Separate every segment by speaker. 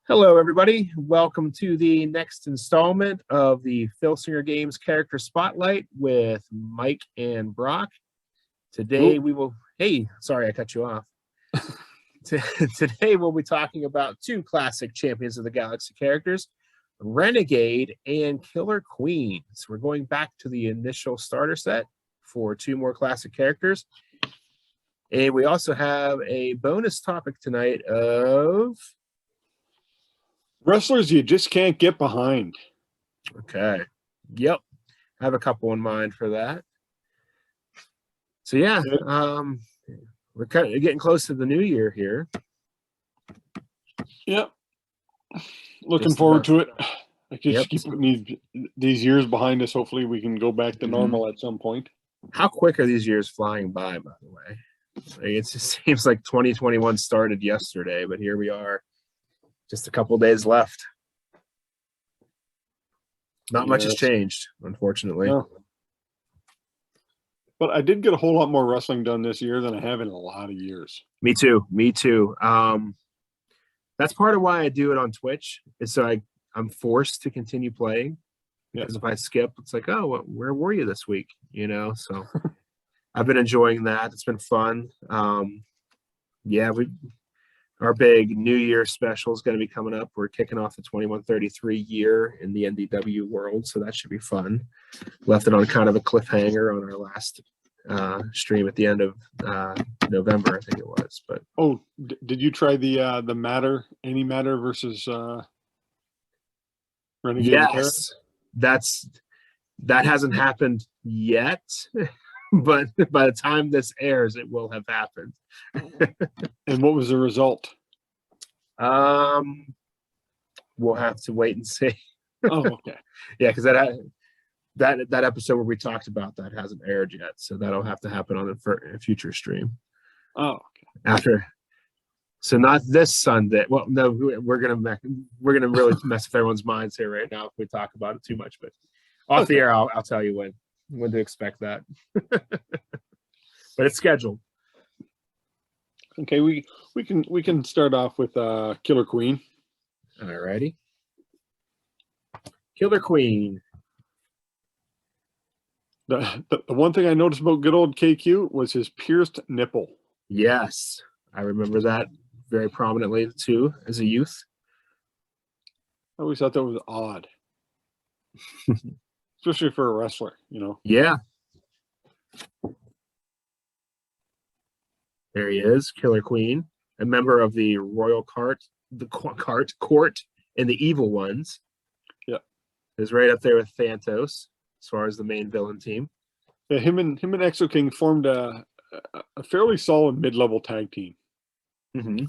Speaker 1: Hello, everybody. Welcome to the next installment of the Filsinger Games Character Spotlight with Mike and Brock. Today we will... Hey, sorry, I cut you off. Today we'll be talking about two classic Champions of the Galaxy characters, Renegade and Killer Queen. So we're going back to the initial starter set for two more classic characters. And we also have a bonus topic tonight of...
Speaker 2: wrestlers you just can't get behind.
Speaker 1: Okay. Yep. I have a couple in mind for that. So yeah, we're kind of getting close to the new year here.
Speaker 2: Yep. Looking forward to it. I just keep putting these years behind us. Hopefully we can go back to normal at some point.
Speaker 1: How quick are these years flying by the way? Like, it just seems like 2021 started yesterday, but here we are. Just a couple days left. Not much has changed, unfortunately.
Speaker 2: No. But I did get a whole lot more wrestling done this year than I have in a lot of years.
Speaker 1: Me too. That's part of why I do it on Twitch, is so I'm forced to continue playing. Because if I skip, it's like, oh, where were you this week? You know, so I've been enjoying that. It's been fun. Our big New Year special is going to be coming up. We're kicking off the 2133 year in the NDW world, so that should be fun. Left it on kind of a cliffhanger on our last stream at the end of November, I think it was. But
Speaker 2: did you try the Matter versus Renegade?
Speaker 1: Yes, that hasn't happened yet. But by the time this airs, it will have happened.
Speaker 2: And what was the result?
Speaker 1: We'll have to wait and see.
Speaker 2: Oh, okay.
Speaker 1: Yeah, because that episode where we talked about that hasn't aired yet, so that'll have to happen on a future stream.
Speaker 2: Oh,
Speaker 1: okay. So not this Sunday. Well, no, we're gonna really mess with everyone's minds here right now if we talk about it too much. But off the air, I'll tell you when to expect that. But it's scheduled.
Speaker 2: Okay, we can start off with Killer Queen.
Speaker 1: All righty. Killer Queen.
Speaker 2: The one thing I noticed about good old KQ was his pierced nipple.
Speaker 1: Yes, I remember that very prominently too as a youth.
Speaker 2: I always thought that was odd. Especially for a wrestler, you know.
Speaker 1: Yeah. There he is, Killer Queen, a member of the Royal Court, and the Evil Ones.
Speaker 2: Yeah.
Speaker 1: Is right up there with Thantos as far as the main villain team.
Speaker 2: Yeah, him and Exo King formed a fairly solid mid-level tag team.
Speaker 1: Mm-hmm.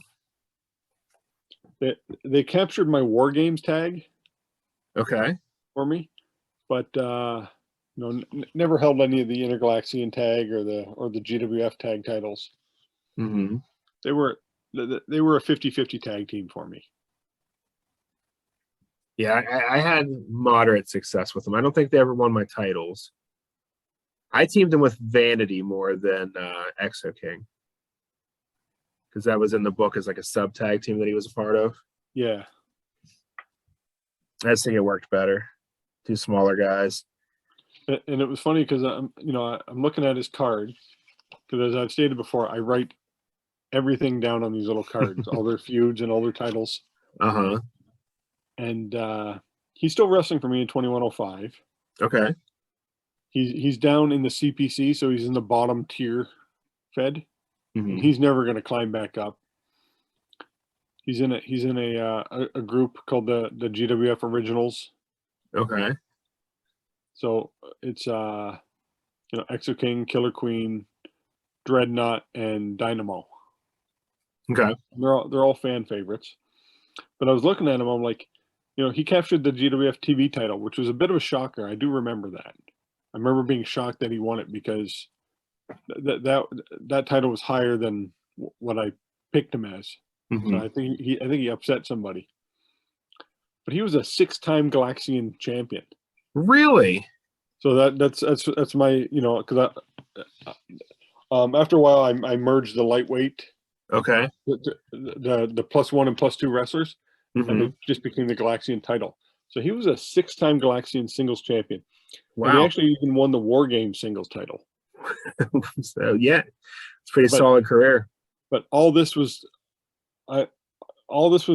Speaker 2: They captured my War Games tag.
Speaker 1: Okay.
Speaker 2: For me. But never held any of the Intergalaxian tag or the GWF tag titles.
Speaker 1: Mm-hmm.
Speaker 2: They were a 50-50 tag team for me.
Speaker 1: Yeah, I had moderate success with them. I don't think they ever won my titles. I teamed them with Vanity more than Exo King, because that was in the book as like a sub tag team that he was a part of.
Speaker 2: Yeah,
Speaker 1: I just think it worked better. Two smaller guys.
Speaker 2: And it was funny because I'm looking at his card, because as I've stated before, I write everything down on these little cards, all their feuds and all their titles.
Speaker 1: Uh-huh.
Speaker 2: And he's still wrestling for me in 2105.
Speaker 1: Okay.
Speaker 2: He's down in the CPC, so he's in the bottom tier fed.
Speaker 1: Mm-hmm.
Speaker 2: He's never going to climb back up. He's in a group called the GWF Originals.
Speaker 1: Okay.
Speaker 2: So it's Exo King, Killer Queen, Dreadnought, and Dynamo.
Speaker 1: Okay.
Speaker 2: They're all fan favorites. But I was looking at him, I'm like, he captured the GWF TV title, which was a bit of a shocker. I do remember that. I remember being shocked that he won it because that title was higher than what I picked him as. Mm-hmm. So I think he upset somebody. But he was a 6-time Galaxian champion.
Speaker 1: Really?
Speaker 2: So that's my, because after a while I merged the lightweight.
Speaker 1: Okay.
Speaker 2: The +1 and +2 wrestlers, and it just became the Galaxian title. So he was a 6-time Galaxian singles champion.
Speaker 1: Wow.
Speaker 2: And he actually even won the War Games singles title.
Speaker 1: So yeah, it's a pretty solid career.
Speaker 2: But all this was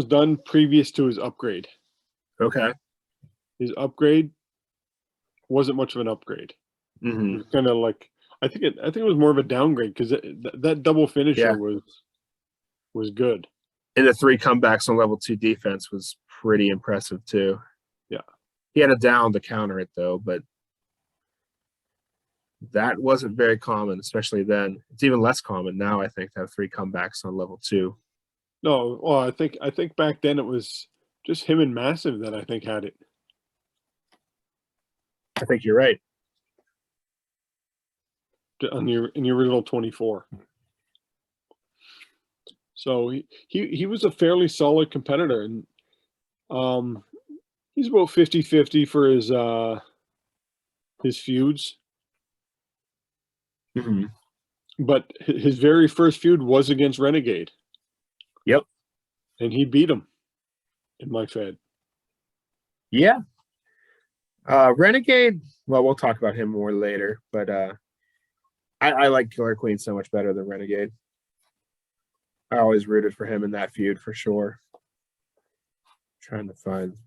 Speaker 2: done previous to his upgrade.
Speaker 1: Okay.
Speaker 2: His upgrade wasn't much of an upgrade. It was kind of like, I think it was more of a downgrade, because that double finisher was good.
Speaker 1: And the 3 comebacks on level 2 defense was pretty impressive too.
Speaker 2: Yeah.
Speaker 1: He had a down to counter it though, but that wasn't very common, especially then. It's even less common now, I think, to have 3 comebacks on level 2.
Speaker 2: No, well, I think back then it was just him and Massive that I think had it.
Speaker 1: I think you're right.
Speaker 2: In the original 24. So he was a fairly solid competitor, and he's about 50-50 for his feuds. But his very first feud was against Renegade.
Speaker 1: Yep.
Speaker 2: And he beat him in my fed.
Speaker 1: Yeah. Renegade, well, we'll talk about him more later, but I like Killer Queen so much better than Renegade. I always rooted for him in that feud for sure. Trying to find.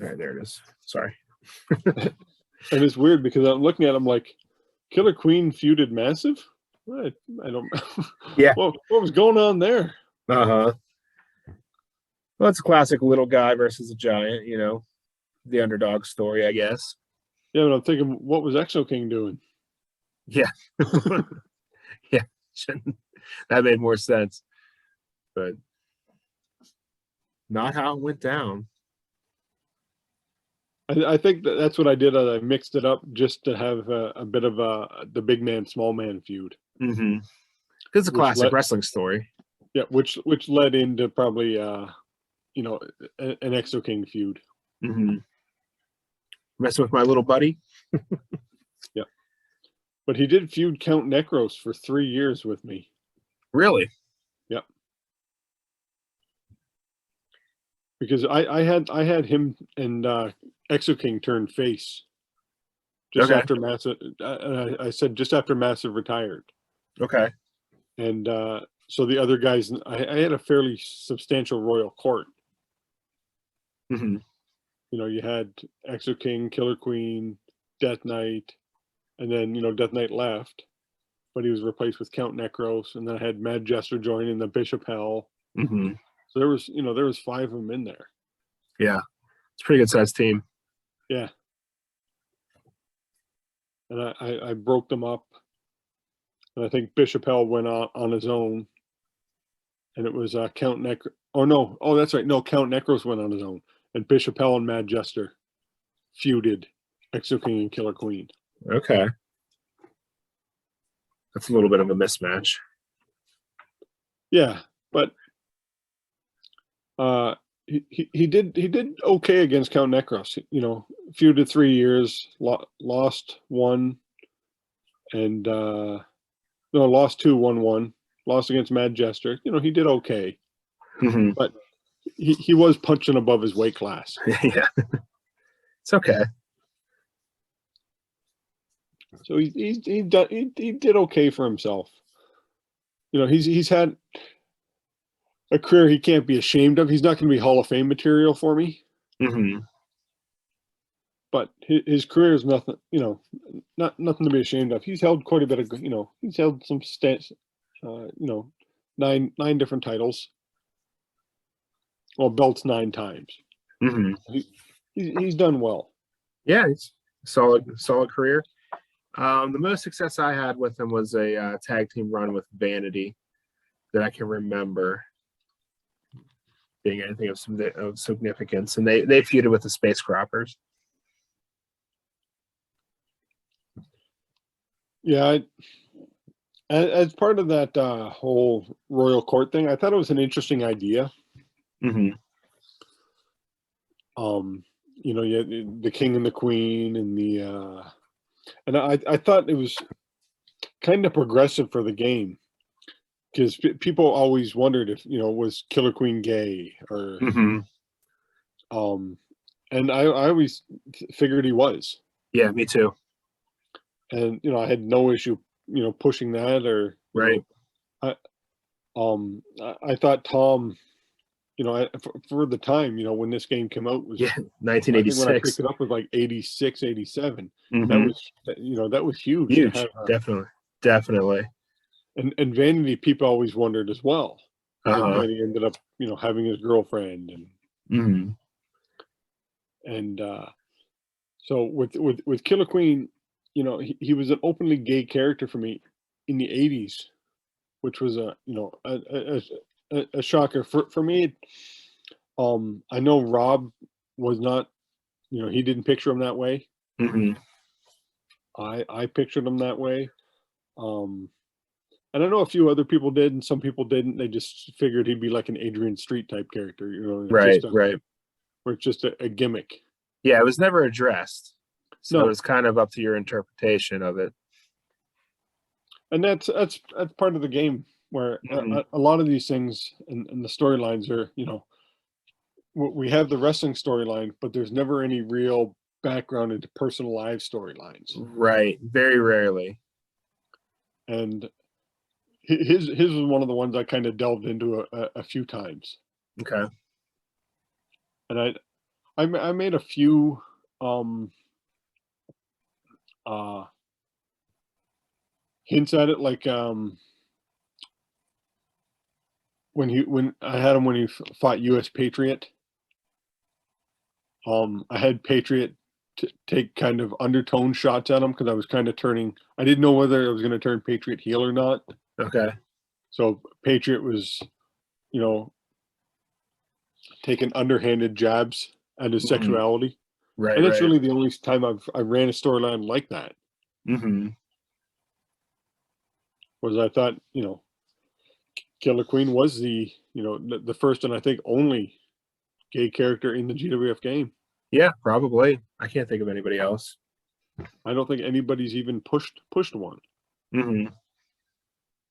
Speaker 1: All right, there it is. Sorry.
Speaker 2: And it's weird because I'm looking at him like, Killer Queen feuded Massive? I don't know.
Speaker 1: Yeah.
Speaker 2: What was going on there?
Speaker 1: Well, it's a classic little guy versus a giant, you know, the underdog story, I guess.
Speaker 2: Yeah, but I'm thinking, what was Exo King doing?
Speaker 1: Yeah. Yeah. That made more sense. But not how it went down.
Speaker 2: I think that's what I did. I mixed it up just to have a bit of the big man, small man feud.
Speaker 1: It's a classic wrestling story.
Speaker 2: Yeah, which led into probably you know, an Exo King feud.
Speaker 1: Messing with my little buddy.
Speaker 2: Yeah, but he did feud Count Necros for 3 years with me. Really? Yep. Because I had him and Exo King turn face just after Massive. I said just after Massive retired. Okay. And so the other guys, I had a fairly substantial royal court. You know, you had Exo King, Killer Queen, Death Knight, and then, you know, Death Knight left, but he was replaced with Count Necros, and then I had Mad Jester join in the Bishop Hell. So there was, you know, there was 5 of them in there.
Speaker 1: Yeah, it's a pretty good sized team.
Speaker 2: Yeah. And I broke them up, and I think Bishop Hell went on his own, and it was Count Necros. Oh no! Oh, that's right. No, Count Necros went on his own, and Bishop Hell and Mad Jester feuded Exo King and Killer Queen.
Speaker 1: Okay, that's a little bit of a mismatch.
Speaker 2: Yeah, but he did okay against Count Necros. You know, feuded 3 years, lost 1, and no, lost 2, won 1. Lost against Mad Jester. You know, he did okay, but he was punching above his weight class.
Speaker 1: Yeah, it's okay.
Speaker 2: So he did okay for himself. You know, he's had a career he can't be ashamed of. He's not going to be Hall of Fame material for me. But his career is nothing, you know, nothing to be ashamed of. He's held quite a bit of, you know, he's held some stats, you know, nine different titles. Well, belts 9 times. He's done well.
Speaker 1: Yeah, it's solid career. The most success I had with him was a tag team run with Vanity that I can remember being anything of significance, and they feuded with the Space Croppers.
Speaker 2: Yeah, as part of that whole royal court thing, I thought it was an interesting idea. You know, you had the king and the queen, and I thought it was kind of progressive for the game, because people always wondered if, you know, was Killer Queen gay, or And I always figured he was.
Speaker 1: Yeah, me too.
Speaker 2: And I had no issue pushing that, or
Speaker 1: Right.
Speaker 2: I I thought Tom, for the time, when this game came out, was,
Speaker 1: Yeah,
Speaker 2: I think when I
Speaker 1: 1986.
Speaker 2: picked it up was like 86, 87. And that
Speaker 1: Mm-hmm.
Speaker 2: was, that was huge to
Speaker 1: Huge.
Speaker 2: have.
Speaker 1: Definitely.
Speaker 2: And Vanity, people always wondered as well, because
Speaker 1: Uh-huh.
Speaker 2: then he ended up, having his girlfriend,
Speaker 1: Mm-hmm.
Speaker 2: and so with Killer Queen, he was an openly gay character for me in the 80s, which was a shocker for me. I know Rob was not, he didn't picture him that way.
Speaker 1: Mm-hmm.
Speaker 2: I pictured him that way. Um, and I know a few other people did, and some people didn't. They just figured he'd be like an Adrian Street type character,
Speaker 1: Right, right.
Speaker 2: where it's just a gimmick.
Speaker 1: Yeah, it was never addressed. So it
Speaker 2: No,
Speaker 1: was kind of up to your interpretation of it.
Speaker 2: and that's part of the game, where
Speaker 1: Mhm.
Speaker 2: a lot of these things and the storylines are, we have the wrestling storyline, but there's never any real background into personal life storylines.
Speaker 1: Right. Very rarely.
Speaker 2: And his was one of the ones I kind of delved into a few times.
Speaker 1: Okay.
Speaker 2: And I made a few uh hints at it, like when I had him when he fought US Patriot. I had Patriot take kind of undertone shots at him, because I was kind of turning. I didn't know whether I was going to turn Patriot heel or not.
Speaker 1: Okay.
Speaker 2: So Patriot was, you know, taking underhanded jabs at his
Speaker 1: Mhm.
Speaker 2: sexuality,
Speaker 1: Right,
Speaker 2: and that's
Speaker 1: right.
Speaker 2: really the only time I ran a storyline like that.
Speaker 1: Mm-hmm.
Speaker 2: Was I thought, Killer Queen was the first and I think only gay character in the GWF game.
Speaker 1: Yeah, probably. I can't think of anybody else.
Speaker 2: I don't think anybody's even pushed one
Speaker 1: Mm-hmm.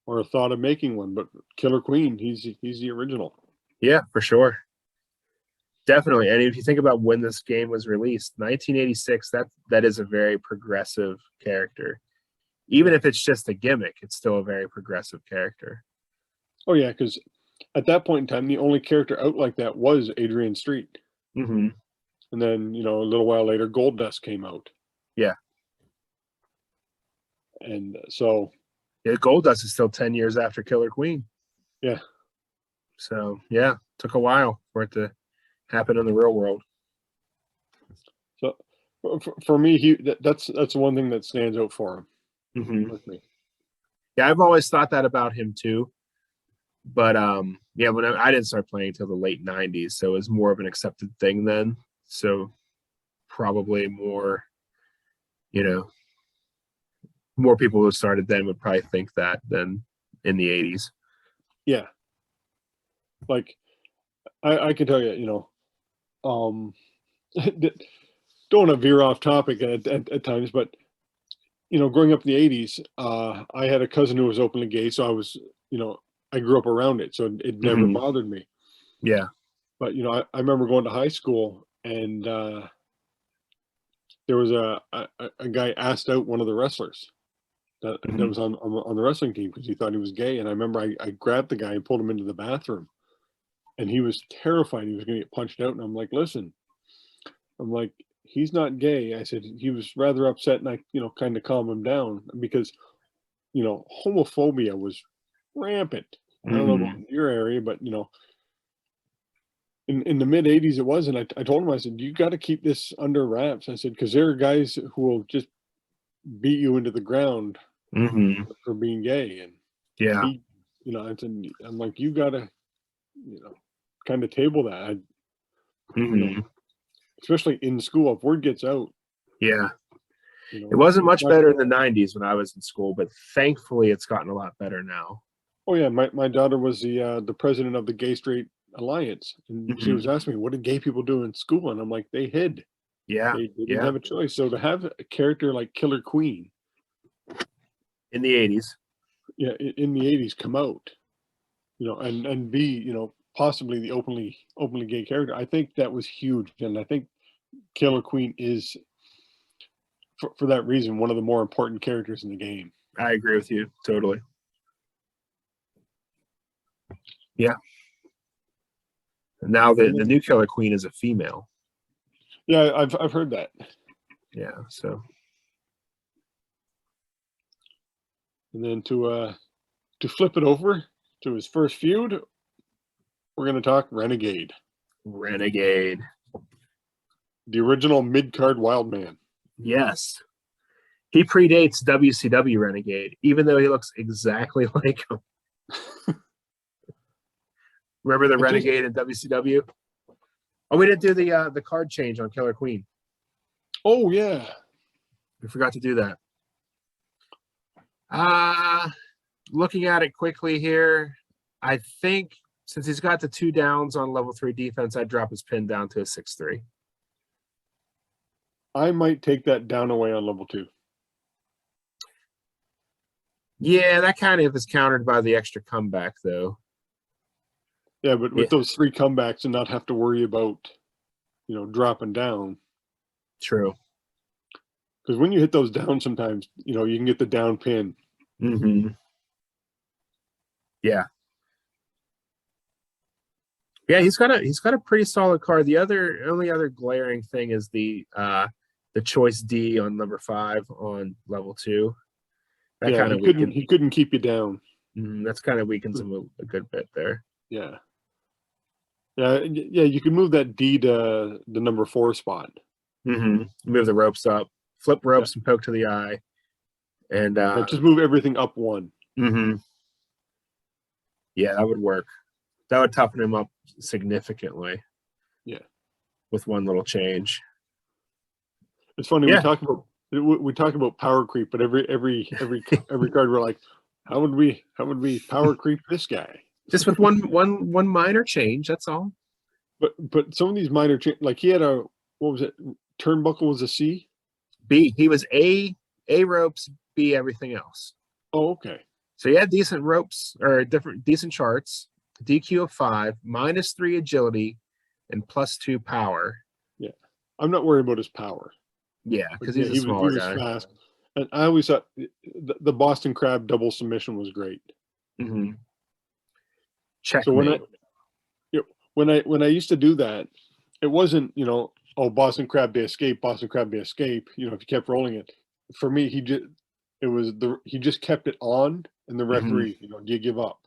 Speaker 2: or thought of making one, but Killer Queen, he's the original.
Speaker 1: Yeah, for sure. Definitely. And if you think about when this game was released, 1986, that is a very progressive character. Even if it's just a gimmick, it's still a very progressive character.
Speaker 2: Oh yeah, because at that point in time, the only character out like that was Adrian Street.
Speaker 1: Mm-hmm.
Speaker 2: And then, a little while later, Goldust came out.
Speaker 1: Yeah.
Speaker 2: And so,
Speaker 1: Yeah, Goldust is still 10 years after Killer Queen.
Speaker 2: yeah.
Speaker 1: So yeah, took a while for it to happen in the real world.
Speaker 2: So for me, that's one thing that stands out for him
Speaker 1: Mm-hmm.
Speaker 2: with me.
Speaker 1: Yeah, I've always thought that about him too. But yeah, when I didn't start playing until the late 90s, so it was more of an accepted thing then. So probably more, more people who started then would probably think that than in the 80s.
Speaker 2: Yeah. Like, I can tell you, don't want to veer off topic at times, but growing up in the 80s, I had a cousin who was openly gay, so I was, I grew up around it, so it never
Speaker 1: Mm-hmm.
Speaker 2: bothered me.
Speaker 1: Yeah.
Speaker 2: But I remember going to high school, and there was a guy asked out one of the wrestlers that
Speaker 1: Mm-hmm.
Speaker 2: was on the wrestling team, because he thought he was gay. And I remember I grabbed the guy and pulled him into the bathroom, and he was terrified he was going to get punched out. And I'm like, listen, he's not gay. I said he was rather upset, and I kind of calmed him down, because homophobia was rampant. I don't know about your area, but in the mid 80s it was. And I told him, I said, you got to keep this under wraps. I said, because there are guys who will just beat you into the ground
Speaker 1: Mm-hmm.
Speaker 2: for being gay. And
Speaker 1: Yeah.
Speaker 2: he, I'm like, you got to, kind of table that.
Speaker 1: Mm-hmm.
Speaker 2: Especially in school, if word gets out.
Speaker 1: Yeah. It wasn't much better in the 90s when I was in school, but thankfully it's gotten a lot better now.
Speaker 2: Oh yeah, my daughter was the president of the Gay Straight Alliance, and she was asking me, what did gay people do in school? And I'm like, they hid.
Speaker 1: Yeah.
Speaker 2: They didn't have a choice. So to have a character like Killer Queen
Speaker 1: in the 80s,
Speaker 2: in the 80s come out, and be, possibly the openly gay character. I think that was huge, and I think Killer Queen is, for that reason, one of the more important characters in the game.
Speaker 1: I agree with you totally. Yeah. Now the new Killer Queen is a female.
Speaker 2: Yeah, I've heard that.
Speaker 1: Yeah, so.
Speaker 2: And then to flip it over to his first feud, we're going to talk Renegade.
Speaker 1: Renegade.
Speaker 2: The original mid-card wild man.
Speaker 1: Yes. He predates WCW Renegade, even though he looks exactly like him. Remember the Renegade in WCW? Oh, we didn't do the card change on Killer Queen.
Speaker 2: Oh, yeah.
Speaker 1: We forgot to do that. Looking at it quickly here, I think since he's got the 2 downs on level 3 defense, I'd drop his pin down to a 6-3.
Speaker 2: I might take that down away on level 2.
Speaker 1: Yeah, that kind of is countered by the extra comeback, though.
Speaker 2: Yeah, but with those 3 comebacks and not have to worry about, dropping down.
Speaker 1: True.
Speaker 2: Because when you hit those down, sometimes, you can get the down pin.
Speaker 1: Mm-hmm. Yeah. Yeah, he's got a pretty solid card. The only other glaring thing is the choice D on number 5 on level 2. That kind of
Speaker 2: he couldn't keep you down.
Speaker 1: That's kind of weakens him a good bit there.
Speaker 2: Yeah. Yeah, you can move that D to the number 4 spot.
Speaker 1: Mm-hmm. Move the ropes up, flip ropes and poke to the eye. And
Speaker 2: just move everything up 1.
Speaker 1: Mm-hmm. Yeah, that would work. That would toughen him up significantly.
Speaker 2: Yeah.
Speaker 1: With one little change.
Speaker 2: It's funny, we talk about power creep, but every card we're like, how would we power creep this guy?
Speaker 1: Just with one minor change, that's all.
Speaker 2: But some of these minor like he had what was it? Turnbuckle was a C?
Speaker 1: B. He was A ropes, B everything else.
Speaker 2: Oh, okay.
Speaker 1: So he had decent ropes or decent charts, DQ of 5, -3 agility, and +2 power.
Speaker 2: Yeah. I'm not worried about his power.
Speaker 1: Yeah, because he's a smaller guy.
Speaker 2: He was fast. And I always thought the Boston Crab double submission was great.
Speaker 1: Mm-hmm. Checkmate.
Speaker 2: So when I used to do that, it wasn't, Boston Crab Day escape, Boston Crab Day escape, if you kept rolling it. For me, he just kept it on, and the referee, do you give up?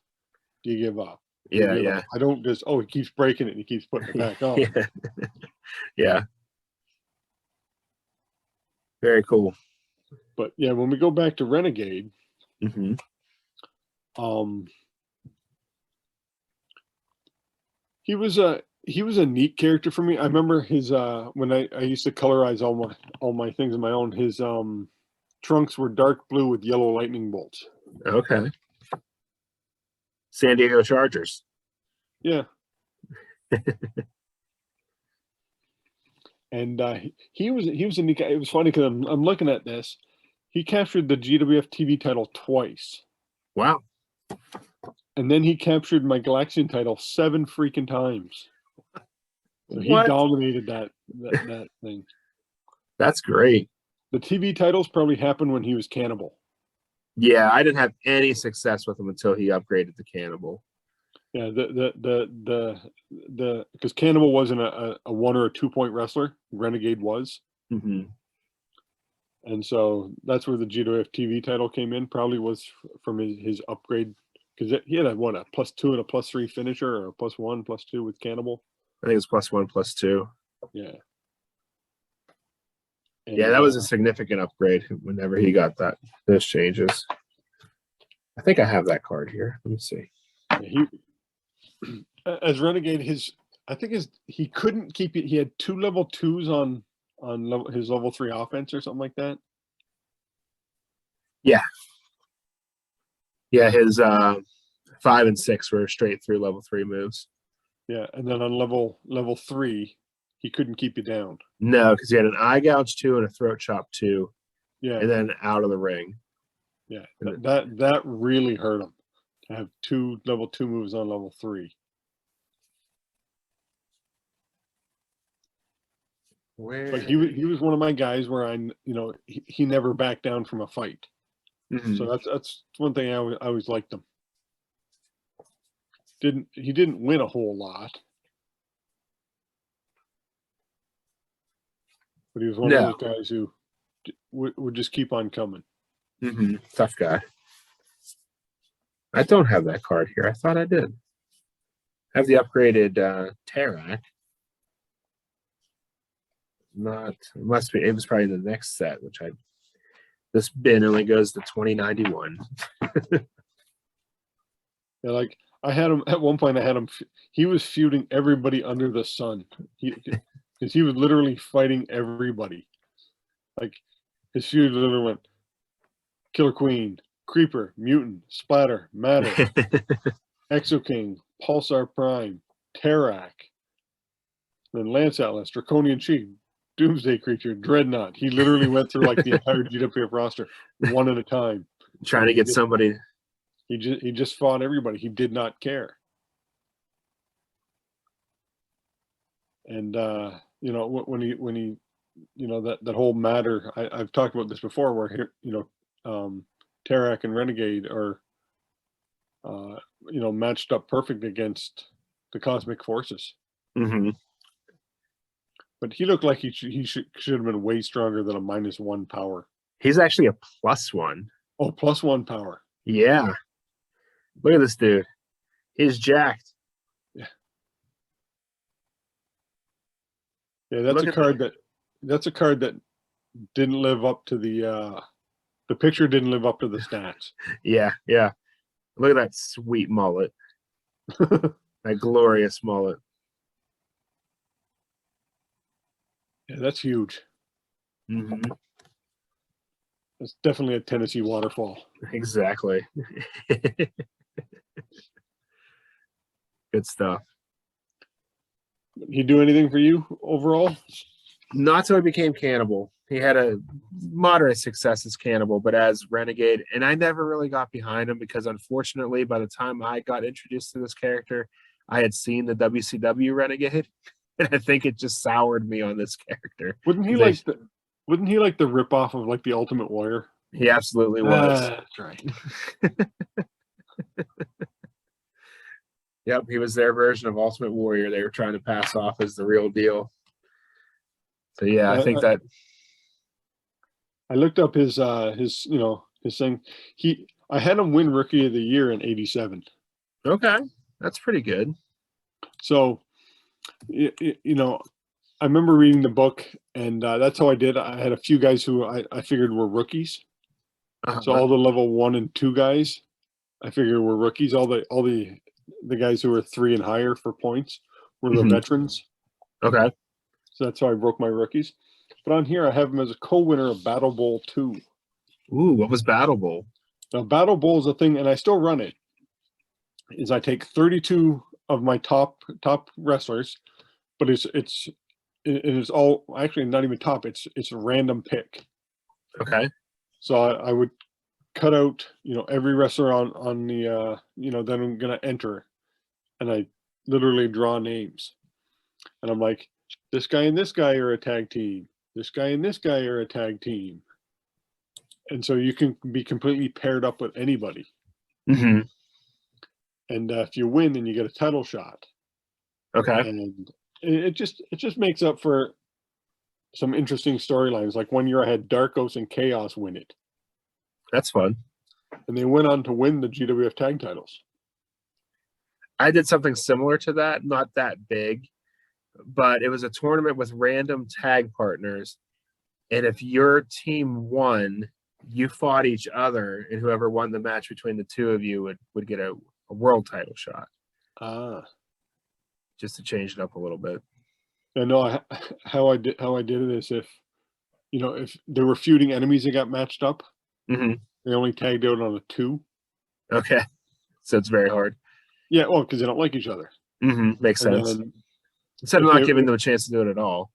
Speaker 2: Do you give up?
Speaker 1: Yeah.
Speaker 2: I don't just, he keeps breaking it and he keeps putting it back on.
Speaker 1: Yeah. Very cool.
Speaker 2: But yeah, when we go back to Renegade,
Speaker 1: mm-hmm.
Speaker 2: He was a neat character for me. I remember his when I used to colorize all my things on my own. His trunks were dark blue with yellow lightning bolts.
Speaker 1: Okay. San Diego Chargers.
Speaker 2: Yeah. And he was a neat guy. It was funny because I'm looking at this. He captured the GWF TV title twice.
Speaker 1: Wow.
Speaker 2: And then he captured my Galaxian title 7 freaking times. So he dominated that thing.
Speaker 1: That's great.
Speaker 2: The TV titles probably happened when he was Cannibal.
Speaker 1: Yeah, I didn't have any success with him until he upgraded to Cannibal.
Speaker 2: Yeah, because Cannibal wasn't a 1 or a 2 point wrestler. Renegade was.
Speaker 1: Mm-hmm.
Speaker 2: And so that's where the GWF TV title came in. Probably was from his upgrade, because he had a +2 and a +3 finisher, or a +1, +2 with Cannibal.
Speaker 1: I think it's +1, +2.
Speaker 2: Yeah. And,
Speaker 1: yeah, that was a significant upgrade whenever he got those changes. I think I have that card here. Let me see.
Speaker 2: As Renegade, he couldn't keep it. He had 2 level 2s on his level 3 offense or something like that.
Speaker 1: Yeah. Yeah, his 5 and 6 were straight through level 3 moves.
Speaker 2: Yeah, and then on level 3, he couldn't keep you down.
Speaker 1: No, because he had an eye gouge 2 and a throat chop 2.
Speaker 2: Yeah,
Speaker 1: and then out of the ring.
Speaker 2: Yeah, that really hurt him to have 2 level 2 moves on level 3.
Speaker 1: Where?
Speaker 2: But he was one of my guys where he never backed down from a fight.
Speaker 1: Mhm.
Speaker 2: So that's one thing I always liked him. He didn't win a whole lot, but he was one of those guys who would just keep on coming.
Speaker 1: Tough guy. I don't have that card here. I thought I did. I have the upgraded Tarak. Not, it must be, it was probably the next set, which this bin only goes to 2091.
Speaker 2: Yeah, like I had him at one point. He was feuding everybody under the sun. Because he was literally fighting everybody. Like his feud literally went Killer Queen, Creeper, Mutant, Splatter, Matter, Exo King, Pulsar Prime, Tarak, then Lance Atlas, Draconian Chief, Doomsday Creature, Dreadnought. He literally went through like the entire GWF roster one at a time.
Speaker 1: Trying to get somebody.
Speaker 2: He just fought everybody. He did not care. And when he that whole Matter, I've talked about this before, where Tarak and Renegade are matched up perfect against the cosmic forces. But he looked like he should have been way stronger than a -1 power.
Speaker 1: He's actually a +1.
Speaker 2: Oh, +1 power.
Speaker 1: Yeah. Look at this dude. He's jacked.
Speaker 2: Yeah. Yeah, that's a card that didn't live up to the picture didn't live up to the stats.
Speaker 1: Yeah. Look at that sweet mullet. That glorious mullet.
Speaker 2: Yeah, that's huge. It's definitely a Tennessee waterfall.
Speaker 1: Exactly. Good stuff.
Speaker 2: He do anything for you overall?
Speaker 1: Not till he became Cannibal. He had a moderate success as Cannibal, but as Renegade, and I never really got behind him because unfortunately, by the time I got introduced to this character, I had seen the WCW Renegade, and I think it just soured me on this character.
Speaker 2: Wouldn't he like the ripoff of like the Ultimate Warrior?
Speaker 1: He absolutely was.
Speaker 2: That's right.
Speaker 1: Yep, he was their version of Ultimate Warrior. They were trying to pass off as the real deal. So yeah, I think that
Speaker 2: I looked up his thing. I had him win Rookie of the Year in '87.
Speaker 1: Okay, that's pretty good.
Speaker 2: So, I remember reading the book, and that's how I did. I had a few guys who I figured were rookies. So all the level 1 and 2 guys, I figured were rookies. All the guys who were 3 and higher for points were the veterans.
Speaker 1: Okay.
Speaker 2: So that's how I broke my rookies. But on here, I have him as a co-winner of Battle Bowl 2.
Speaker 1: Ooh, what was Battle Bowl? Now,
Speaker 2: Battle Bowl is a thing, and I still run it. Is I take 32 of my top wrestlers, but it's all actually not even top. It's a random pick.
Speaker 1: Okay.
Speaker 2: So I would cut out every wrestler on the that I'm gonna enter, and I literally draw names, and I'm like, this guy and this guy are a tag team. This guy and this guy are a tag team. And so you can be completely paired up with anybody. And if you win, then you get a title shot.
Speaker 1: Okay.
Speaker 2: And it just makes up for some interesting storylines. Like one year I had Darkos and Chaos win it.
Speaker 1: That's fun.
Speaker 2: And they went on to win the GWF tag titles.
Speaker 1: I did something similar to that, not that big, but it was a tournament with random tag partners. And if your team won, you fought each other, and whoever won the match between the two of you would get a world title shot. Just to change it up a little bit.
Speaker 2: I know how I did it is if there were feuding enemies that got matched up, they only tagged out on a 2.
Speaker 1: Okay. So it's very hard.
Speaker 2: Yeah, well, because they don't like each other.
Speaker 1: Makes sense. Instead of not giving them a chance to do it at all.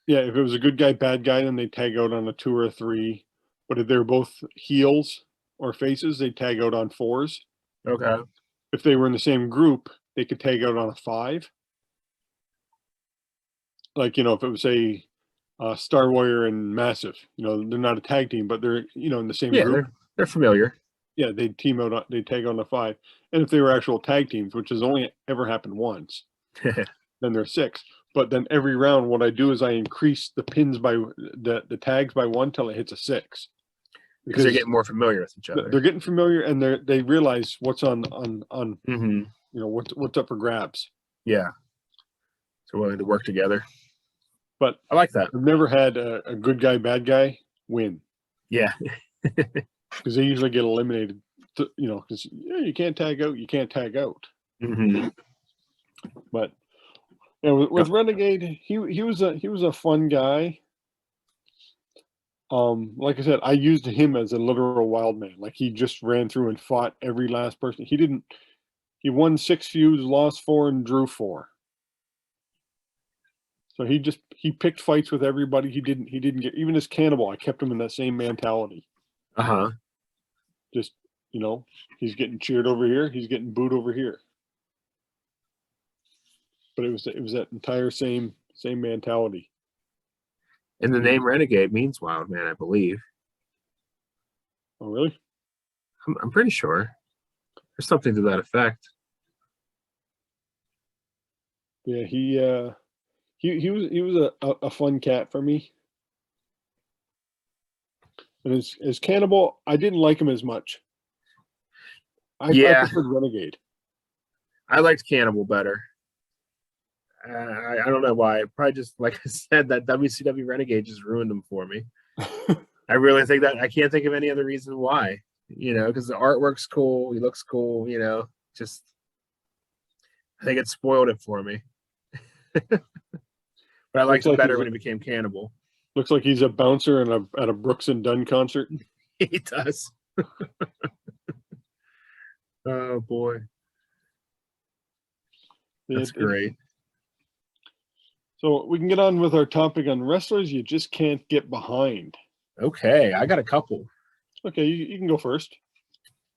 Speaker 1: Yeah,
Speaker 2: if it was a good guy, bad guy, then they tag out on a 2 or a 3. But if they're both heels or faces, they tag out on 4s.
Speaker 1: Okay.
Speaker 2: If they were in the same group, they could tag out on a 5. Like, if it was Star Warrior and Massive. You know, they're not a tag team, but they're, you know, in the same
Speaker 1: Yeah,
Speaker 2: group.
Speaker 1: they're familiar.
Speaker 2: Yeah, they team out, they tag on the 5. And if they were actual tag teams, which has only ever happened once, then they're 6. But then every round, what I do is I increase the pins by the tags by 1 till it hits a 6.
Speaker 1: Because they're getting more familiar with each other.
Speaker 2: They're getting familiar, and they realize what's on
Speaker 1: you
Speaker 2: know, what's up for grabs.
Speaker 1: Yeah, so willing to work together.
Speaker 2: But
Speaker 1: I like that.
Speaker 2: I've never had a good guy, bad guy win.
Speaker 1: Yeah.
Speaker 2: Because they usually get eliminated, you know, because you can't tag out, you can't tag out. But yeah, with Renegade, he was a fun guy. Like I said, I used him as a literal wild man. Like, he just ran through and fought every last person. He won 6 feuds, lost 4, and drew 4. So he picked fights with everybody. He didn't get, even as Cannibal, I kept him in that same mentality. Just, you know, he's getting cheered over here, he's getting booed over here. But it was that entire same mentality.
Speaker 1: And the name Renegade means wild man, I believe.
Speaker 2: Oh, really?
Speaker 1: I'm pretty sure. There's something to that effect.
Speaker 2: Yeah, he was a fun cat for me. And as Cannibal, I didn't like him as much. I preferred Renegade.
Speaker 1: I liked Cannibal better. I don't know why. Probably just, like I said, that WCW Renegade just ruined him for me. I really think that I can't think of any other reason why. You know, because the artwork's cool, he looks cool. You know, just I think it spoiled it for me. But I liked it better when he became Cannibal.
Speaker 2: Looks like he's a bouncer at a Brooks and Dunn concert.
Speaker 1: He does. Oh boy, that's great.
Speaker 2: So we can get on with our topic on wrestlers you just can't get behind.
Speaker 1: Okay, I got a couple.
Speaker 2: Okay, you can go first.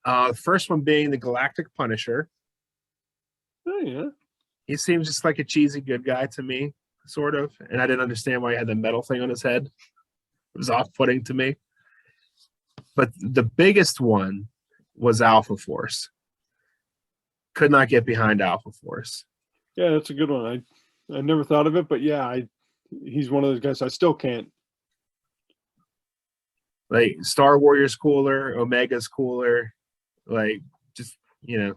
Speaker 1: The first one being the Galactic Punisher.
Speaker 2: Oh, yeah.
Speaker 1: He seems just like a cheesy good guy to me, sort of. And I didn't understand why he had the metal thing on his head. It was off-putting to me. But the biggest one was Alpha Force. Could not get behind Alpha Force.
Speaker 2: Yeah, that's a good one. I never thought of it, but yeah, he's one of those guys I still can't.
Speaker 1: Like, Star Warrior's cooler, Omega's cooler. Like, just, you know,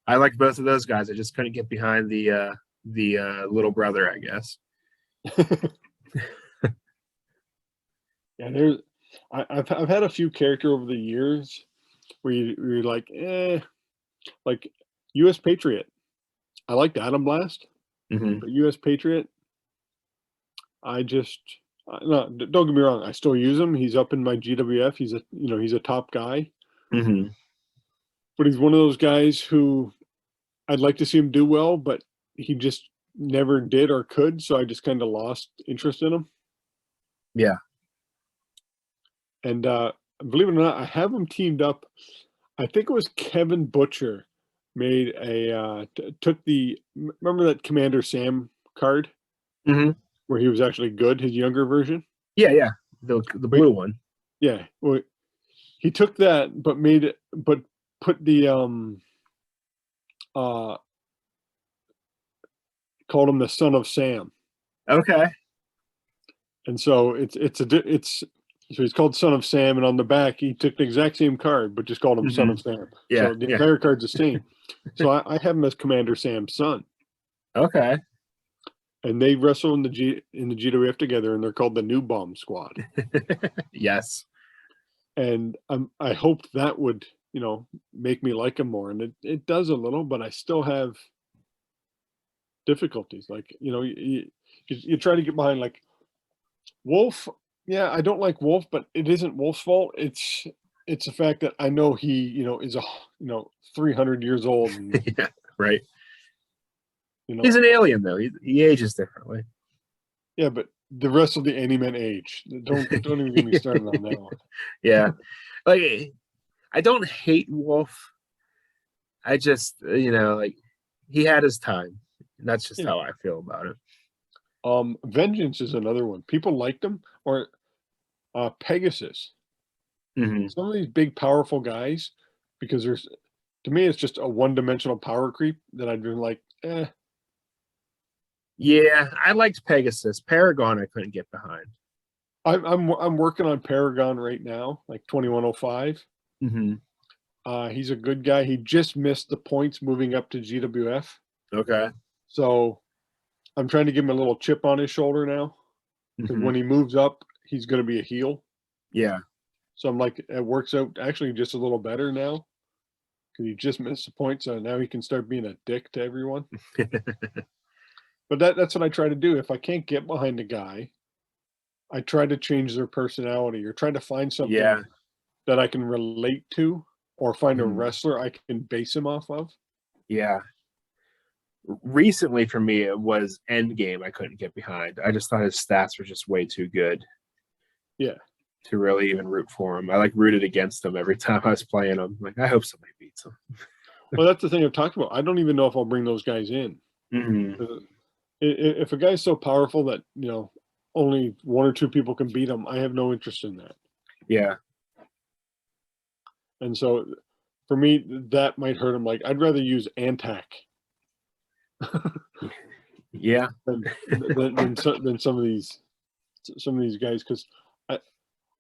Speaker 1: I liked both of those guys. I just couldn't get behind the little brother, I guess.
Speaker 2: Yeah, I've had a few characters over the years where you're like, like U.S. Patriot. I liked Atom Blast, but U.S. Patriot, no, don't get me wrong. I still use him. He's up in my GWF. He's a top guy. But he's one of those guys who I'd like to see him do well, but he just never did or could. So I just kind of lost interest in him.
Speaker 1: Yeah.
Speaker 2: And believe it or not, I have him teamed up. I think it was Kevin Butcher made remember that Commander Sam card where he was actually good, his younger version.
Speaker 1: Yeah, the blue one.
Speaker 2: Yeah, well, he took that, but put the called him the Son of Sam.
Speaker 1: Okay.
Speaker 2: And so so he's called Son of Sam, and on the back he took the exact same card, but just called him Son of Sam.
Speaker 1: Yeah,
Speaker 2: so the entire card's the same. So I have him as Commander Sam's son.
Speaker 1: Okay.
Speaker 2: And they wrestle in the GWF together, and they're called the New Bomb Squad.
Speaker 1: Yes.
Speaker 2: And I hoped that would, make me like him more, and it does a little, but I still have difficulties. Like, you try to get behind, like, Wolf. Yeah, I don't like Wolf, but it isn't Wolf's fault. It's the fact that I know he, is 300 years old. And,
Speaker 1: yeah, right. He's an alien, though. He ages differently.
Speaker 2: Yeah, but the rest of the Animen age. Don't even get me started on that one.
Speaker 1: Yeah, like, I don't hate Wolf. I just, like, he had his time. And that's just how I feel about it.
Speaker 2: Vengeance is another one. People liked him, or Pegasus.
Speaker 1: Hmm.
Speaker 2: Some of these big, powerful guys, because to me, it's just a one-dimensional power creep that I'd been like, eh.
Speaker 1: Yeah, I liked Pegasus. Paragon, I couldn't get behind.
Speaker 2: I'm working on Paragon right now, like 2105.
Speaker 1: Hmm.
Speaker 2: He's a good guy. He just missed the points moving up to GWF.
Speaker 1: Okay.
Speaker 2: So I'm trying to give him a little chip on his shoulder now, because
Speaker 1: Hmm.
Speaker 2: when he moves up, he's going to be a heel.
Speaker 1: Yeah.
Speaker 2: So I'm like, it works out actually just a little better now, because he just missed the point. So now he can start being a dick to everyone. But that's what I try to do. If I can't get behind a guy, I try to change their personality, or try to find something
Speaker 1: Yeah.
Speaker 2: that I can relate to, or find a
Speaker 1: Mhm.
Speaker 2: wrestler I can base him off of.
Speaker 1: Yeah. Recently for me, it was Endgame I couldn't get behind. I just thought his stats were just way too good.
Speaker 2: Yeah.
Speaker 1: To really even root for him. I like rooted against him every time I was playing him. Like, I hope somebody beats him.
Speaker 2: Well, that's the thing I've talked about. I don't even know if I'll bring those guys in.
Speaker 1: Hmm.
Speaker 2: If a guy's so powerful that, only one or two people can beat him, I have no interest in that.
Speaker 1: Yeah.
Speaker 2: And so for me, that might hurt him. Like, I'd rather use Antac
Speaker 1: Yeah.
Speaker 2: than some of these guys, because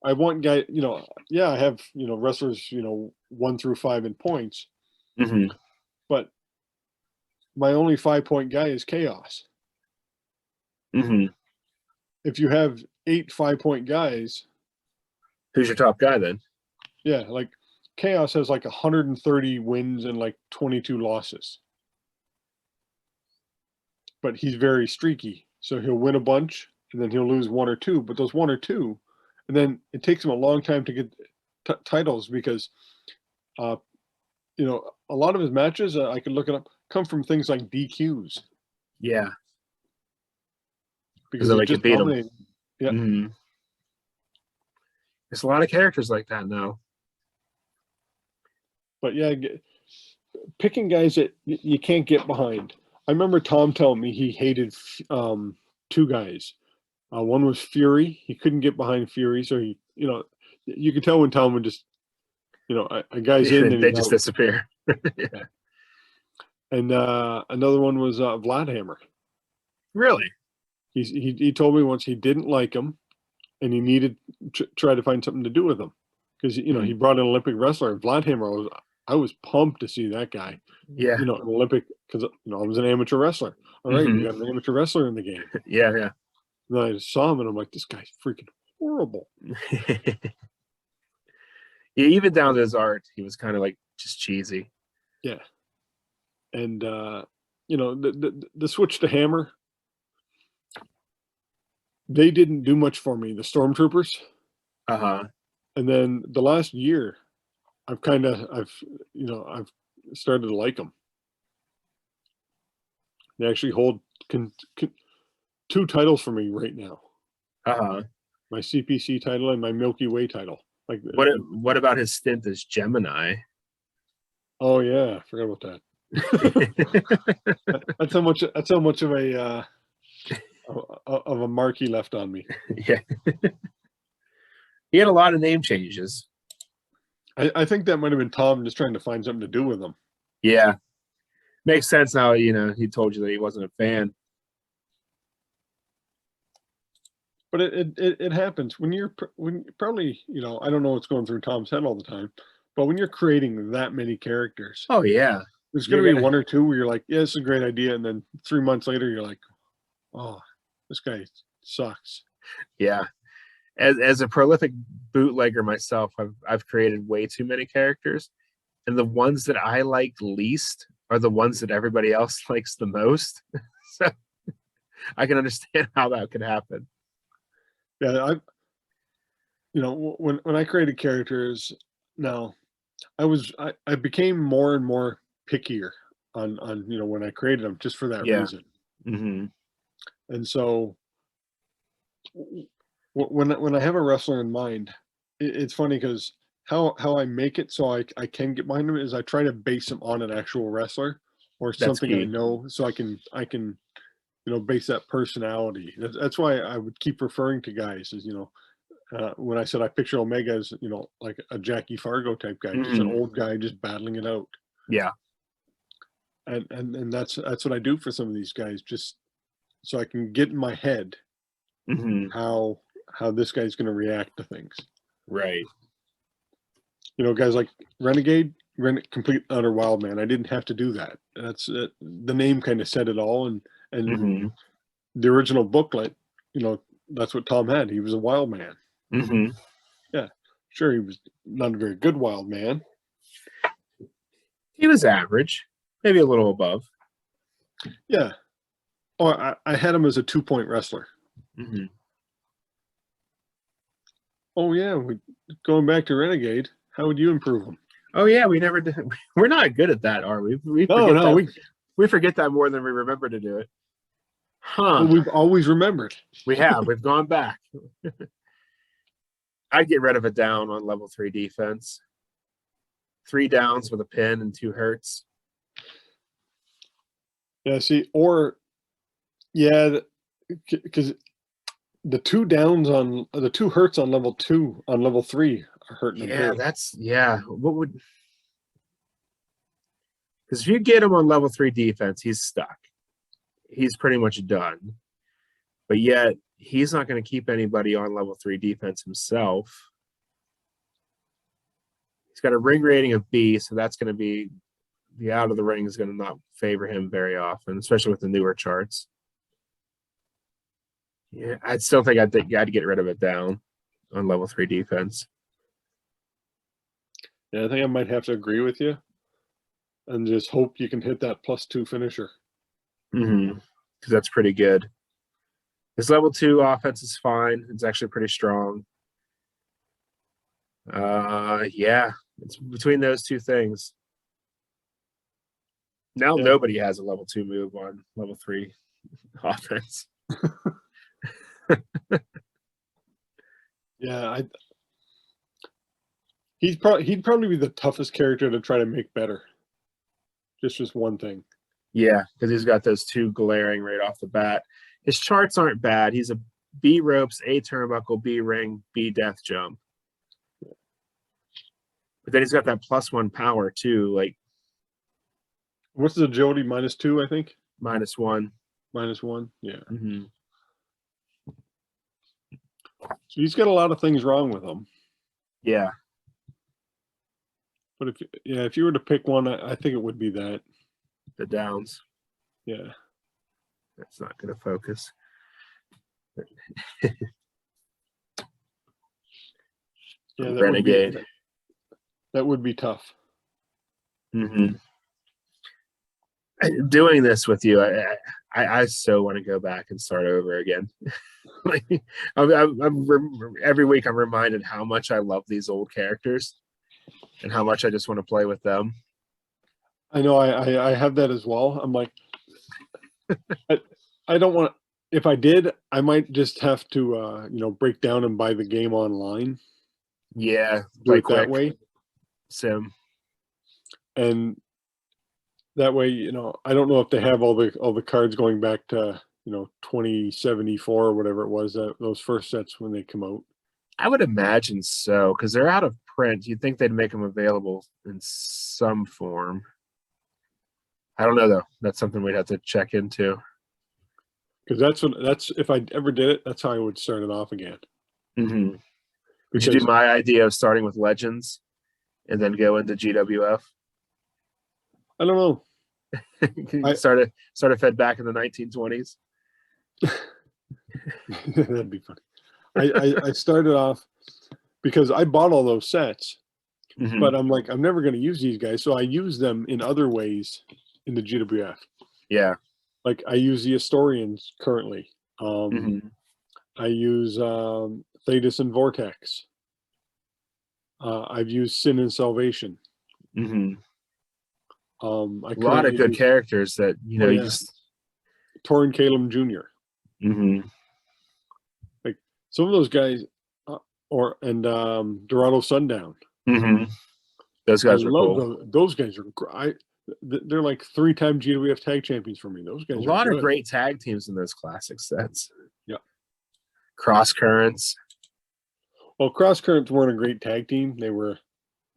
Speaker 2: I want guys, I have, wrestlers, 1 through 5 in points,
Speaker 1: Hmm.
Speaker 2: but my only 5-point guy is Chaos.
Speaker 1: Hmm.
Speaker 2: If you have 8 5-point guys,
Speaker 1: Who's your top guy then?
Speaker 2: yeah, like Chaos has like 130 wins and like 22 losses. But he's very streaky. So he'll win a bunch and then he'll lose 1 or 2. But those 1 or 2, and then it takes him a long time to get titles, because, a lot of his matches, I could look it up, come from things like DQs.
Speaker 1: Yeah.
Speaker 2: Because
Speaker 1: So
Speaker 2: they're
Speaker 1: they can
Speaker 2: just
Speaker 1: beat him.
Speaker 2: dominating. Yeah.
Speaker 1: Hmm. There's a lot of characters like that now.
Speaker 2: But yeah, picking guys that you can't get behind. I remember Tom telling me he hated 2 guys. One was Fury. He couldn't get behind Fury, so you could tell when Tom would just, a guy's in and
Speaker 1: They
Speaker 2: he's
Speaker 1: just
Speaker 2: out.
Speaker 1: disappear.
Speaker 2: Yeah. And another one was Vladhammer.
Speaker 1: Really?
Speaker 2: He told me once he didn't like him, and he needed to try to find something to do with him, because he brought an Olympic wrestler. Vladhammer, I was pumped to see that guy.
Speaker 1: Yeah.
Speaker 2: An Olympic, because I was an amateur wrestler. All right, we got an amateur wrestler in the game.
Speaker 1: Yeah, yeah.
Speaker 2: And then I saw him, and I'm like, this guy's freaking horrible.
Speaker 1: Yeah, even down to his art, he was kind of like just cheesy.
Speaker 2: Yeah. And the switch to Hammer, they didn't do much for me, the Stormtroopers.
Speaker 1: Uh-huh.
Speaker 2: And then the last year, I've started to like them. They actually hold 2 titles for me right now.
Speaker 1: Uh-huh.
Speaker 2: My CPC title and my Milky Way title. Like,
Speaker 1: What about his stint as Gemini?
Speaker 2: oh yeah, I forgot about that. That's how much of a mark he left on me.
Speaker 1: Yeah. He had a lot of name changes.
Speaker 2: I think that might have been Tom just trying to find something to do with him.
Speaker 1: Yeah. Makes sense now, he told you that he wasn't a fan.
Speaker 2: But it happens when probably, I don't know what's going through Tom's head all the time, but when you're creating that many characters,
Speaker 1: Oh yeah.
Speaker 2: there's going to be 1 or 2 where you're like, yeah, it's a great idea, and then 3 months later you're like, oh, this guy sucks.
Speaker 1: Yeah. As a prolific bootlegger myself, I've created way too many characters, and the ones that I like least are the ones that everybody else likes the most. So I can understand how that could happen.
Speaker 2: Yeah, when I created characters, now I became more and more pickier on when I created them, just for that reason.
Speaker 1: Mm-hmm.
Speaker 2: And so when I have a wrestler in mind, it's funny because how I make it so I can get behind him is I try to base him on an actual wrestler or
Speaker 1: That's
Speaker 2: something I
Speaker 1: key.
Speaker 2: know, so I can base that personality. That's why I would keep referring to guys as, when I said I picture Omega as, like a Jackie Fargo type guy, just an old guy just battling it out.
Speaker 1: Yeah.
Speaker 2: And that's what I do for some of these guys, just so I can get in my head how this guy's going to react to things.
Speaker 1: Right.
Speaker 2: Guys like Renegade, complete utter wild man. I didn't have to do that. That's it. The name kind of said it all, and the original booklet, that's what Tom had. He was a wild man. Yeah, sure, he was not a very good wild man.
Speaker 1: He was average, maybe a little above.
Speaker 2: Yeah. Oh, I had him as a 2-point wrestler. Oh yeah, going back to Renegade. How would you improve him?
Speaker 1: Oh yeah, we never did. We're not good at that, are we? We forget that more than we remember to do it.
Speaker 2: Well, we've always remembered.
Speaker 1: We have. We've gone back. I'd get rid of a down on level 3 defense. 3 downs with a pin and 2 hurts.
Speaker 2: Yeah, see, because the 2 downs on the 2 hurts on level 2 on level 3 are hurting.
Speaker 1: Yeah, what would? Because if you get him on level 3 defense, he's stuck. He's pretty much done. But yet he's not going to keep anybody on level 3 defense himself. He's got a ring rating of B, so that's going to be the out of the ring is going to not favor him very often, especially with the newer charts. Yeah, I still think I'd get rid of it down on level 3 defense.
Speaker 2: Yeah, I think I might have to agree with you, and just hope you can hit that +2 finisher.
Speaker 1: Because that's pretty good. His level 2 offense is fine. It's actually pretty strong. Yeah, it's between those 2 things. Now nobody has a level 2 move on level 3 offense.
Speaker 2: Yeah, he'd probably be the toughest character to try to make better. Just one thing.
Speaker 1: Yeah, because he's got those 2 glaring right off the bat. His charts aren't bad. He's a B ropes, A turnbuckle, B ring, B death jump. But then he's got that +1 power too. Like,
Speaker 2: what's the agility? -2, I think.
Speaker 1: -1.
Speaker 2: -1. Yeah. So he's got a lot of things wrong with him.
Speaker 1: Yeah.
Speaker 2: But if you were to pick one, I think it would be that.
Speaker 1: The downs.
Speaker 2: Yeah.
Speaker 1: That's not going to focus.
Speaker 2: Yeah,
Speaker 1: Renegade.
Speaker 2: That would be tough.
Speaker 1: Doing this with you, I so want to go back and start over again. Like, every week I'm reminded how much I love these old characters and how much I just want to play with them.
Speaker 2: I know I have that as well. I'm like, I don't want. If I did, I might just have to break down and buy the game online.
Speaker 1: Yeah,
Speaker 2: do it that way.
Speaker 1: Sim.
Speaker 2: And that way, I don't know if they have all the cards going back to 2074 or whatever it was, those first sets when they come out.
Speaker 1: I would imagine so, because they're out of print. You'd think they'd make them available in some form. I don't know though. That's something we'd have to check into.
Speaker 2: Because that's if I ever did it, that's how I would start it off again.
Speaker 1: Would you do my idea of starting with Legends and then go into GWF?
Speaker 2: I don't know.
Speaker 1: Start a fed back in the 1920s.
Speaker 2: That'd be funny. I started off because I bought all those sets, but I'm like, I'm never going to use these guys, so I use them in other ways in the GWF.
Speaker 1: Yeah,
Speaker 2: like I use the Historians currently. I use Thetis and Vortex. I've used Sin and Salvation.
Speaker 1: A lot of good characters that you just
Speaker 2: Torrin Calum Jr. Like some of those guys, Dorado Sundown.
Speaker 1: Those guys are cool.
Speaker 2: Those guys are great. they're like 3-time GWF tag champions for me. Those guys
Speaker 1: A
Speaker 2: are
Speaker 1: lot of
Speaker 2: good.
Speaker 1: great tag teams in those classic sets.
Speaker 2: Yeah.
Speaker 1: Cross Currents.
Speaker 2: Well, Cross Currents weren't a great tag team. They're a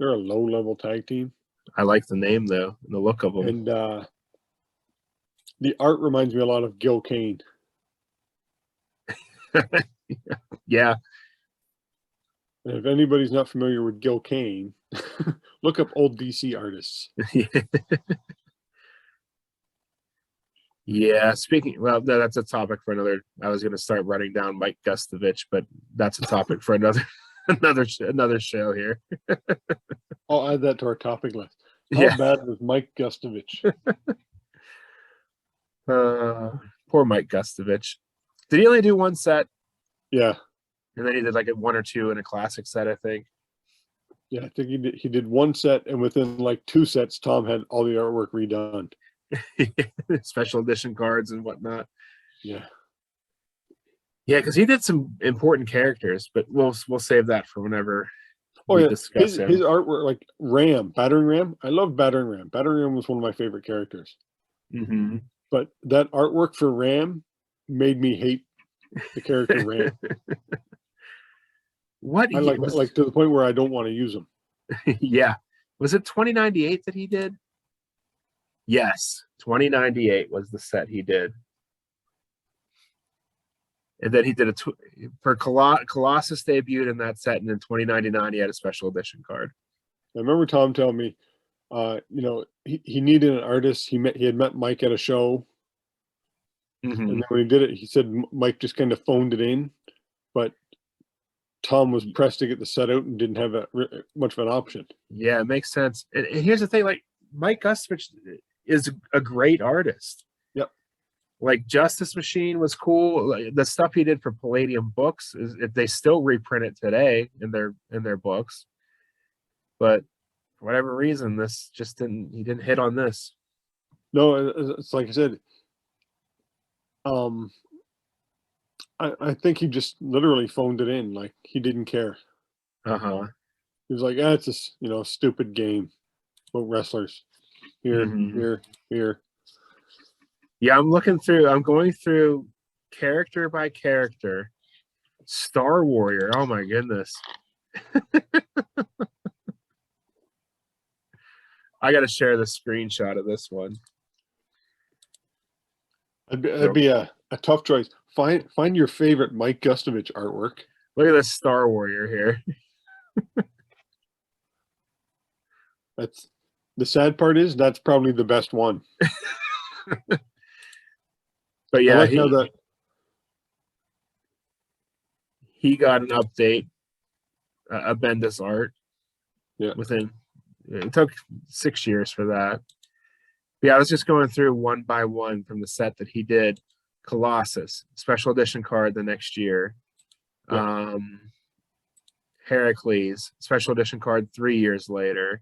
Speaker 2: low-level tag team.
Speaker 1: I like the name though, and the look of them.
Speaker 2: And the art reminds me a lot of Gil Kane.
Speaker 1: Yeah.
Speaker 2: And if anybody's not familiar with Gil Kane, look up old DC artists.
Speaker 1: Yeah. Speaking, well, no, that's a topic for another. I was going to start writing down Mike Gustovich, but that's a topic for another show here.
Speaker 2: I'll add that to our topic list. How
Speaker 1: Yeah.
Speaker 2: bad was Mike Gustovich?
Speaker 1: Poor Mike Gustovich. Did he only do one set?
Speaker 2: Yeah.
Speaker 1: And then he did like a 1 or 2 in a classic set, I think.
Speaker 2: Yeah, I think he did one set, and within like 2 sets, Tom had all the artwork redone.
Speaker 1: Special edition cards and whatnot.
Speaker 2: Yeah.
Speaker 1: Yeah, because he did some important characters, but we'll save that for whenever
Speaker 2: Oh,
Speaker 1: we
Speaker 2: yeah.
Speaker 1: discuss him.
Speaker 2: His artwork, like Ram, Battering Ram. I love Battering Ram. Battering Ram was one of my favorite characters.
Speaker 1: Mm-hmm.
Speaker 2: But that artwork for Ram made me hate the character Ram.
Speaker 1: What
Speaker 2: I like to the point where I don't want to use him.
Speaker 1: Yeah. Was it 2098 that he did? Yes. 2098 was the set he did. And then he did for Colossus debuted in that set, and in 2099 he had a special edition card.
Speaker 2: I remember Tom telling me, he needed an artist. He had met Mike at a show,
Speaker 1: Mm-hmm.
Speaker 2: and then when he did it, he said Mike just kind of phoned it in, but Tom was pressed to get the set out and didn't have much of an option.
Speaker 1: Yeah, it makes sense. And here's the thing: like Mike Gustovich is a great artist.
Speaker 2: Yep.
Speaker 1: Like Justice Machine was cool. Like, the stuff he did for Palladium Books they still reprint it today in their books. But for whatever reason, this just he didn't hit on this.
Speaker 2: No, it's like I said. I think he just literally phoned it in. Like he didn't care.
Speaker 1: Uh-huh.
Speaker 2: He was like, it's a stupid game about wrestlers. Here, here.
Speaker 1: Yeah, I'm going through character by character. Star Warrior. Oh my goodness. I got to share the screenshot of this one.
Speaker 2: That'd be a tough choice. Find your favorite Mike Gustovich artwork.
Speaker 1: Look at this Star Warrior here.
Speaker 2: That's the sad part is that's probably the best one.
Speaker 1: But yeah,
Speaker 2: I like
Speaker 1: he got an update, a Bendis art.
Speaker 2: Yeah.
Speaker 1: It took 6 years for that. But yeah, I was just going through one by one from the set that he did. Colossus, special edition card the next year.
Speaker 2: Yeah.
Speaker 1: Heracles, special edition card 3 years later.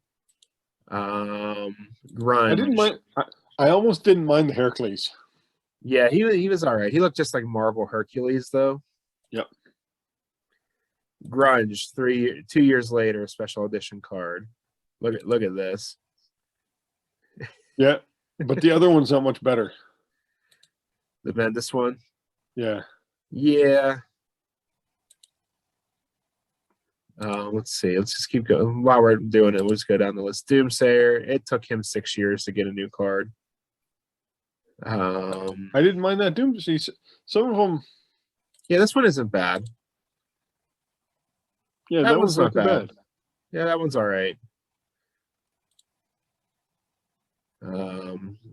Speaker 1: Grunge.
Speaker 2: I didn't mind. I almost didn't mind the Heracles.
Speaker 1: Yeah, he was all right. He looked just like Marvel Hercules, though.
Speaker 2: Yep.
Speaker 1: Grunge, 2 years later, special edition card. Look at this.
Speaker 2: Yeah, but the other one's not much better.
Speaker 1: The Bendis one.
Speaker 2: Yeah.
Speaker 1: Yeah. Let's see. Let's just keep going. While we're doing it, we'll just go down the list. Doomsayer. It took him 6 years to get a new card.
Speaker 2: I didn't mind that Doomsayer. Some of them.
Speaker 1: Yeah, this one isn't bad.
Speaker 2: Yeah, that one's not bad.
Speaker 1: Yeah, that one's all right.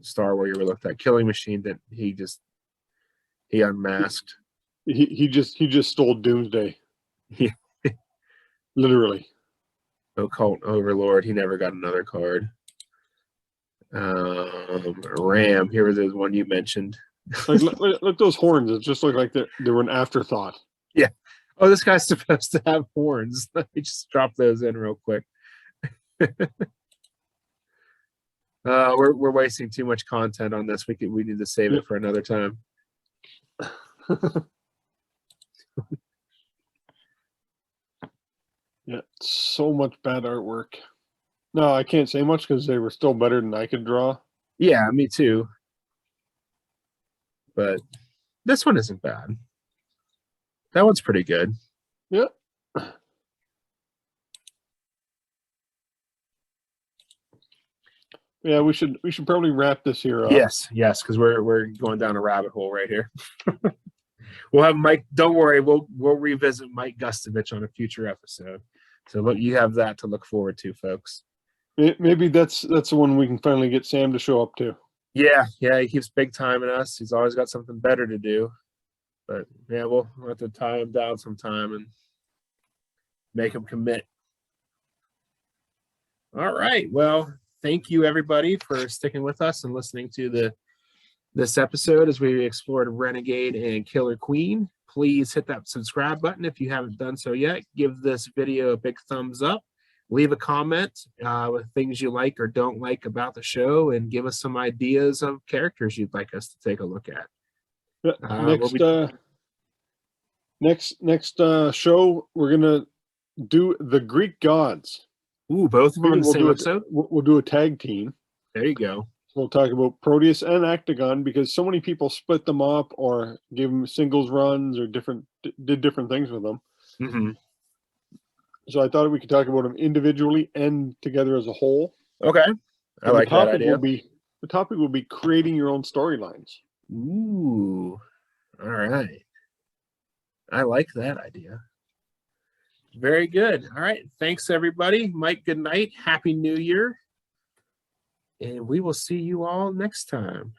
Speaker 1: Star Warrior we looked at. Killing Machine that he unmasked.
Speaker 2: He just stole Doomsday.
Speaker 1: Yeah.
Speaker 2: Literally.
Speaker 1: Occult Overlord. He never got another card. Ram. Here was the one you mentioned.
Speaker 2: Like, look those horns. It just looked like they were an afterthought.
Speaker 1: Yeah. Oh, this guy's supposed to have horns. Let me just drop those in real quick. We're wasting too much content on this. We need to save it for another time.
Speaker 2: Yeah, so much bad artwork. No, I can't say much because they were still better than I could draw.
Speaker 1: Yeah, me too. But this one isn't bad. That one's pretty good.
Speaker 2: Yeah. Yeah, we should probably wrap this here up.
Speaker 1: Yes, because we're going down a rabbit hole right here. We'll have Mike. Don't worry, we'll revisit Mike Gustovich on a future episode. So look, you have that to look forward to, folks.
Speaker 2: Maybe that's the one we can finally get Sam to show up to.
Speaker 1: Yeah, he keeps big timing us. He's always got something better to do. But yeah, we'll have to tie him down sometime and make him commit. All right. Well, thank you everybody for sticking with us and listening to this episode as we explored Renegade and Killer Queen. Please hit that subscribe button if you haven't done so yet. Give this video a big thumbs up. Leave a comment with things you like or don't like about the show, and give us some ideas of characters you'd like us to take a look at.
Speaker 2: Next show, we're gonna do the Greek gods.
Speaker 1: Ooh, both of them in the same episode?
Speaker 2: We'll do a tag team.
Speaker 1: There you go.
Speaker 2: We'll talk about Proteus and Octagon because so many people split them up or gave them singles runs or did different things with them.
Speaker 1: Mm-hmm.
Speaker 2: So I thought we could talk about them individually and together as a whole.
Speaker 1: Okay, I like that idea.
Speaker 2: The topic will be creating your own storylines.
Speaker 1: Ooh, all right. I like that idea. Very good. All right. Thanks, everybody. Mike, good night. Happy New Year. And we will see you all next time.